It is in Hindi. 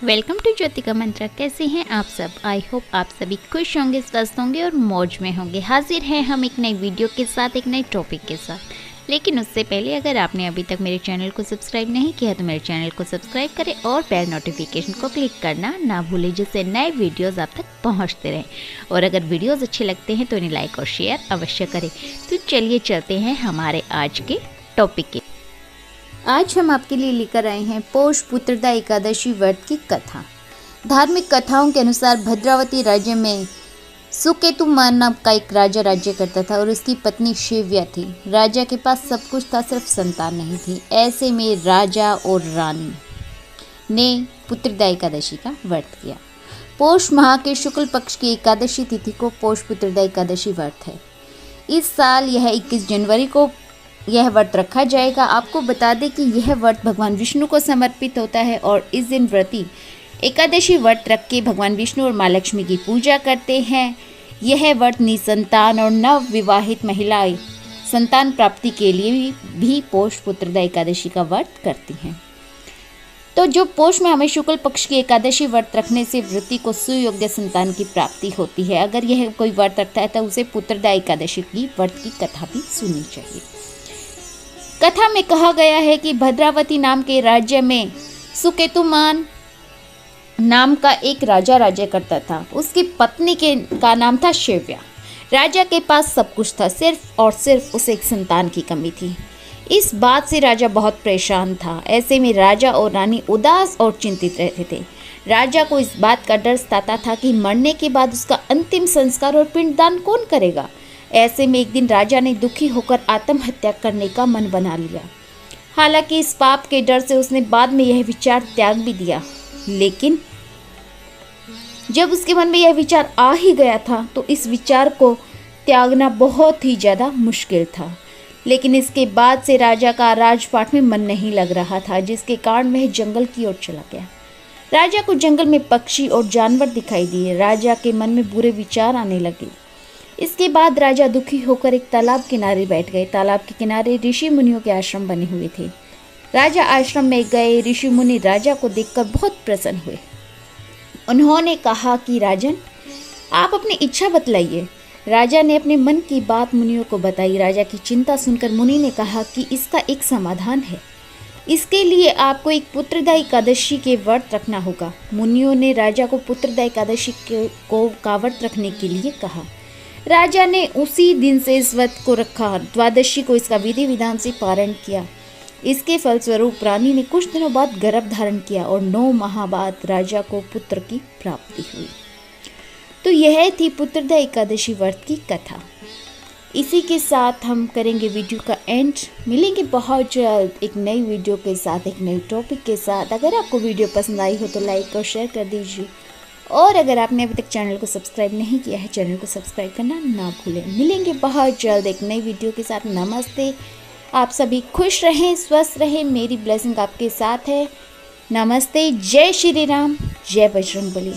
वेलकम टू ज्योतिका मंत्रा। कैसे हैं आप सब? आई होप आप सभी खुश होंगे, स्वस्थ होंगे और मौज में होंगे। हाजिर हैं हम एक नई वीडियो के साथ, एक नए टॉपिक के साथ। लेकिन उससे पहले अगर आपने अभी तक मेरे चैनल को सब्सक्राइब नहीं किया तो मेरे चैनल को सब्सक्राइब करें और बेल नोटिफिकेशन को क्लिक करना ना भूलें, जिससे नए वीडियोज़ आप तक पहुँचते रहें। और अगर वीडियोज़ अच्छे लगते हैं तो इन्हें लाइक और शेयर अवश्य करें। तो चलिए चलते हैं हमारे आज के टॉपिक के। आज हम आपके लिए लेकर आए हैं पौष पुत्रदा एकादशी व्रत की कथा। धार्मिक कथाओं के अनुसार भद्रावती राज्य में सुकेतुमान नाम का एक राजा राज्य करता था और उसकी पत्नी शिव्या थी। राजा के पास सब कुछ था, सिर्फ संतान नहीं थी। ऐसे में राजा और रानी ने पुत्रदा एकादशी का व्रत किया। पौष माह के शुक्ल पक्ष की एकादशी तिथि को पौष पुत्रदा एकादशी व्रत है। इस साल यह 21 जनवरी को यह व्रत रखा जाएगा। आपको बता दें कि यह व्रत भगवान विष्णु को समर्पित होता है और इस दिन व्रती एकादशी व्रत रख के भगवान विष्णु और माँ लक्ष्मी की पूजा करते हैं। यह व्रत निसंतान और नव विवाहित महिलाएं संतान प्राप्ति के लिए भी पौष पुत्रदा एकादशी का व्रत करती हैं। तो जो पौष में हमें शुक्ल पक्ष की एकादशी व्रत रखने से व्रती को सुयोग्य संतान की प्राप्ति होती है। अगर यह कोई व्रत रखता है तो उसे पुत्रदा एकादशी की व्रत की कथा भी सुननी चाहिए। कथा में कहा गया है कि भद्रावती नाम के राज्य में सुकेतुमान नाम का एक राजा राज्य करता था। उसकी पत्नी का नाम था शिव्या। राजा के पास सब कुछ था, सिर्फ और सिर्फ उसे एक संतान की कमी थी। इस बात से राजा बहुत परेशान था। ऐसे में राजा और रानी उदास और चिंतित रहते थे। राजा को इस बात का डर सताता था कि मरने के बाद उसका अंतिम संस्कार और पिंडदान कौन करेगा। ऐसे में एक दिन राजा ने दुखी होकर आत्महत्या करने का मन बना लिया। हालांकि इस पाप के डर से उसने बाद में यह विचार त्याग भी दिया, लेकिन जब उसके मन में यह विचार आ ही गया था तो इस विचार को त्यागना बहुत ही ज़्यादा मुश्किल था। लेकिन इसके बाद से राजा का राजपाट में मन नहीं लग रहा था, जिसके कारण वह जंगल की ओर चला गया। राजा को जंगल में पक्षी और जानवर दिखाई दिए। राजा के मन में बुरे विचार आने लगे। इसके बाद राजा दुखी होकर एक तालाब किनारे बैठ गए। तालाब के किनारे ऋषि मुनियों के आश्रम बने हुए थे। राजा आश्रम में गए। ऋषि मुनि राजा को देखकर बहुत प्रसन्न हुए। उन्होंने कहा कि राजन, आप अपनी इच्छा बतलाइए। राजा ने अपने मन की बात मुनियों को बताई। राजा की चिंता सुनकर मुनि ने कहा कि इसका एक समाधान है। इसके लिए आपको एक पुत्रदा एकादशी के व्रत रखना होगा। मुनियों ने राजा को पुत्रदा एकादशी का व्रत रखने के लिए कहा। राजा ने उसी दिन से इस व्रत को रखा। द्वादशी को इसका विधि विधान से पारण किया। इसके फलस्वरूप रानी ने कुछ दिनों बाद गर्भ धारण किया और 9 माह बाद राजा को पुत्र की प्राप्ति हुई। तो यह थी पुत्रदा एकादशी व्रत की कथा। इसी के साथ हम करेंगे वीडियो का एंड। मिलेंगे बहुत जल्द एक नई वीडियो के साथ, एक नई टॉपिक के साथ। अगर आपको वीडियो पसंद आई हो तो लाइक और शेयर कर दीजिए। और अगर आपने अभी तक चैनल को सब्सक्राइब नहीं किया है, चैनल को सब्सक्राइब करना ना भूलें। मिलेंगे बहुत जल्द एक नई वीडियो के साथ। नमस्ते। आप सभी खुश रहें, स्वस्थ रहें। मेरी ब्लेसिंग आपके साथ है। नमस्ते। जय श्री राम, जय बजरंगबली।